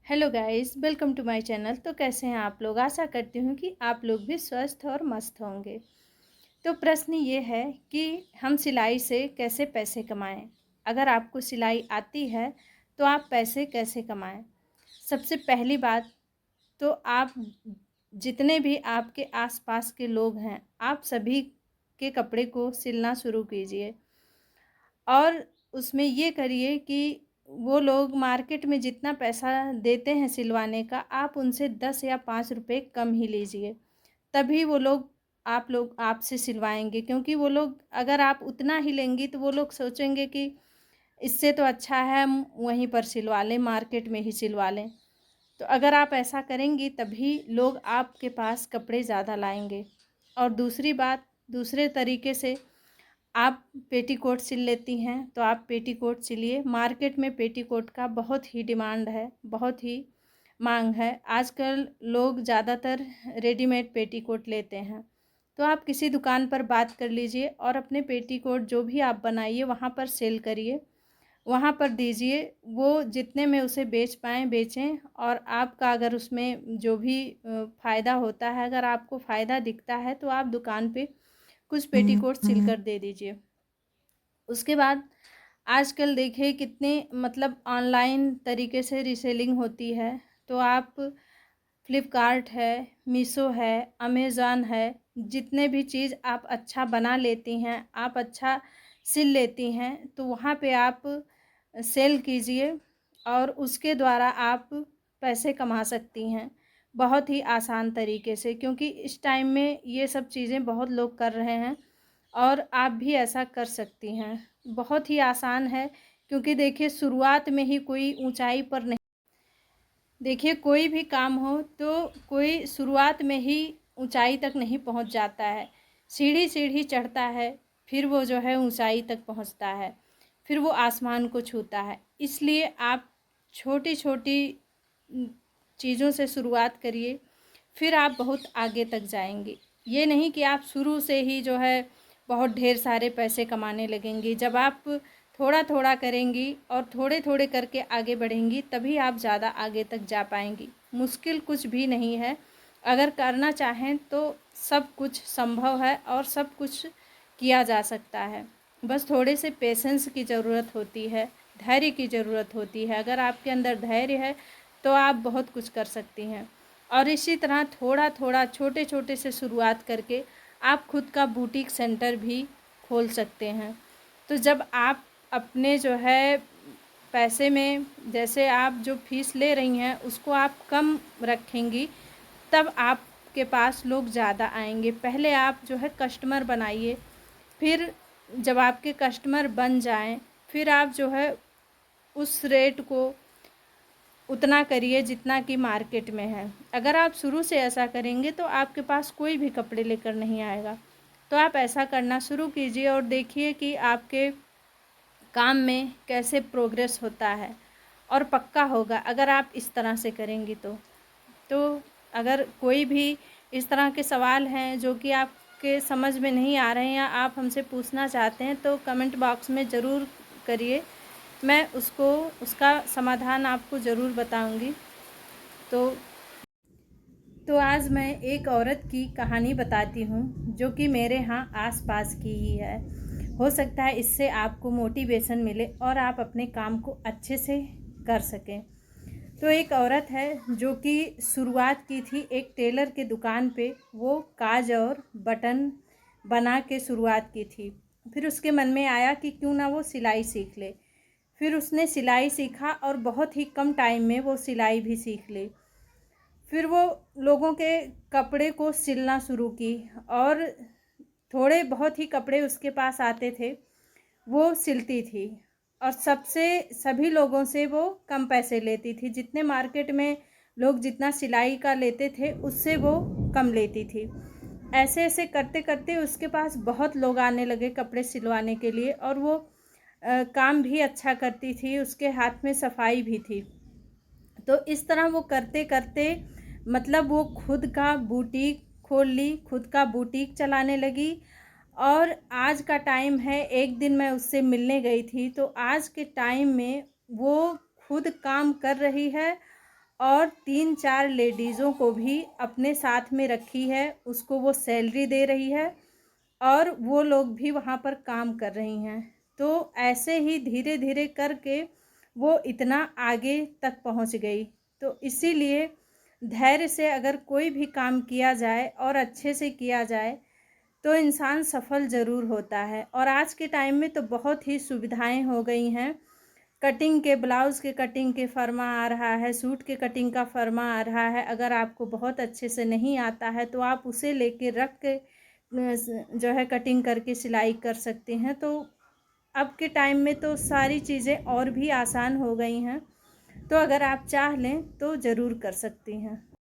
Hello guys, welcome to my channel. तो कैसे हैं आप लोग? आशा करती हूँ कि आप लोग भी स्वस्थ और मस्त होंगे। तो प्रश्न ये है कि हम सिलाई से कैसे पैसे कमाएं। अगर आपको सिलाई आती है तो आप पैसे कैसे कमाएं। सबसे पहली बात तो आप जितने भी आपके आसपास के लोग हैं, आप सभी के कपड़े को सिलना शुरू कीजिए और उसमें ये करिए कि वो लोग मार्केट में जितना पैसा देते हैं सिलवाने का, आप उनसे 10 या 5 रुपए कम ही लीजिए। तभी वो लोग आप लोग आपसे सिलवाएँगे, क्योंकि वो लोग अगर आप उतना ही लेंगी तो वो लोग सोचेंगे कि इससे तो अच्छा है हम वहीं पर सिलवा लें, मार्केट में ही सिलवा लें। तो अगर आप ऐसा करेंगी तभी लोग आपके पास कपड़े ज़्यादा लाएँगे। और दूसरी बात, दूसरे तरीके से आप पेटीकोट सिल लेती हैं तो आप पेटीकोट सिलिए। मार्केट में पेटीकोट का बहुत ही डिमांड है, बहुत ही मांग है। आजकल लोग ज़्यादातर रेडीमेड पेटीकोट लेते हैं। तो आप किसी दुकान पर बात कर लीजिए और अपने पेटीकोट जो भी आप बनाइए वहाँ पर सेल करिए, वहाँ पर दीजिए। वो जितने में उसे बेच पाएँ बेचें, और आपका अगर उसमें जो भी फ़ायदा होता है, अगर आपको फ़ायदा दिखता है तो आप दुकान पे कुछ पेटीकोट सिल कर दे दीजिए। उसके बाद आजकल देखिए कितने मतलब ऑनलाइन तरीके से रीसेलिंग होती है। तो आप फ्लिपकार्ट है, मीशो है, अमेज़न है, जितने भी चीज़ आप अच्छा बना लेती हैं, आप अच्छा सिल लेती हैं, तो वहाँ पे आप सेल कीजिए और उसके द्वारा आप पैसे कमा सकती हैं बहुत ही आसान तरीके से। क्योंकि इस टाइम में ये सब चीज़ें बहुत लोग कर रहे हैं और आप भी ऐसा कर सकती हैं। बहुत ही आसान है, क्योंकि देखिए शुरुआत में ही कोई ऊंचाई पर नहीं, देखिए कोई भी काम हो तो कोई शुरुआत में ही ऊंचाई तक नहीं पहुंच जाता है। सीढ़ी सीढ़ी चढ़ता है, फिर वो जो है ऊंचाई तक पहुंचता है, फिर वो आसमान को छूता है। इसलिए आप छोटी छोटी चीज़ों से शुरुआत करिए, फिर आप बहुत आगे तक जाएंगे। ये नहीं कि आप शुरू से ही जो है बहुत ढेर सारे पैसे कमाने लगेंगी। जब आप थोड़ा थोड़ा करेंगी और थोड़े थोड़े करके आगे बढ़ेंगी तभी आप ज़्यादा आगे तक जा पाएंगी। मुश्किल कुछ भी नहीं है, अगर करना चाहें तो सब कुछ संभव है और सब कुछ किया जा सकता है। बस थोड़े से पेशेंस की ज़रूरत होती है, धैर्य की ज़रूरत होती है। अगर आपके अंदर धैर्य है तो आप बहुत कुछ कर सकती हैं। और इसी तरह थोड़ा थोड़ा छोटे छोटे से शुरुआत करके आप खुद का बुटीक सेंटर भी खोल सकते हैं। तो जब आप अपने जो है पैसे में, जैसे आप जो फीस ले रही हैं उसको आप कम रखेंगी, तब आपके पास लोग ज़्यादा आएंगे। पहले आप जो है कस्टमर बनाइए, फिर जब आपके कस्टमर बन जाएं फिर आप जो है उस रेट को उतना करिए जितना कि मार्केट में है। अगर आप शुरू से ऐसा करेंगे तो आपके पास कोई भी कपड़े लेकर नहीं आएगा। तो आप ऐसा करना शुरू कीजिए और देखिए कि आपके काम में कैसे प्रोग्रेस होता है, और पक्का होगा अगर आप इस तरह से करेंगी तो अगर कोई भी इस तरह के सवाल हैं जो कि आपके समझ में नहीं आ रहे हैं या आप हमसे पूछना चाहते हैं तो कमेंट बॉक्स में ज़रूर करिए, मैं उसका समाधान आपको ज़रूर बताऊंगी। तो आज मैं एक औरत की कहानी बताती हूँ जो कि मेरे यहाँ आसपास की ही है। हो सकता है इससे आपको मोटिवेशन मिले और आप अपने काम को अच्छे से कर सकें। तो एक औरत है जो कि शुरुआत की थी एक टेलर के दुकान पे। वो काज और बटन बना के शुरुआत की थी। फिर उसके मन में आया कि क्यों ना वो सिलाई सीख ले। फिर उसने सिलाई सीखा और बहुत ही कम टाइम में वो सिलाई भी सीख ली। फिर वो लोगों के कपड़े को सिलना शुरू की, और थोड़े बहुत ही कपड़े उसके पास आते थे वो सिलती थी, और सभी लोगों से वो कम पैसे लेती थी। जितने मार्केट में लोग जितना सिलाई का लेते थे उससे वो कम लेती थी। ऐसे ऐसे करते करते उसके पास बहुत लोग आने लगे कपड़े सिलवाने के लिए, और वो काम भी अच्छा करती थी, उसके हाथ में सफाई भी थी। तो इस तरह वो करते करते मतलब वो खुद का बुटीक खोल ली, खुद का बुटीक चलाने लगी। और आज का टाइम है, एक दिन मैं उससे मिलने गई थी तो आज के टाइम में वो खुद काम कर रही है और 3-4 लेडीज़ों को भी अपने साथ में रखी है, उसको वो सैलरी दे रही है और वो लोग भी वहाँ पर काम कर रही हैं। तो ऐसे ही धीरे-धीरे करके वो इतना आगे तक पहुँच गई। तो इसीलिए धैर्य से अगर कोई भी काम किया जाए और अच्छे से किया जाए, तो इंसान सफल ज़रूर होता है। और आज के टाइम में तो बहुत ही सुविधाएँ हो गई हैं। कटिंग के, ब्लाउज़ के कटिंग के फ़रमा आ रहा है, सूट के कटिंग का फ़रमा आ रहा है। अगर आपको बहुत अच्छे से नहीं आता है तो आप उसे लेके रख के जो है कटिंग करके सिलाई कर सकते हैं। तो अब के टाइम में तो सारी चीज़ें और भी आसान हो गई हैं। तो अगर आप चाह लें तो ज़रूर कर सकती हैं।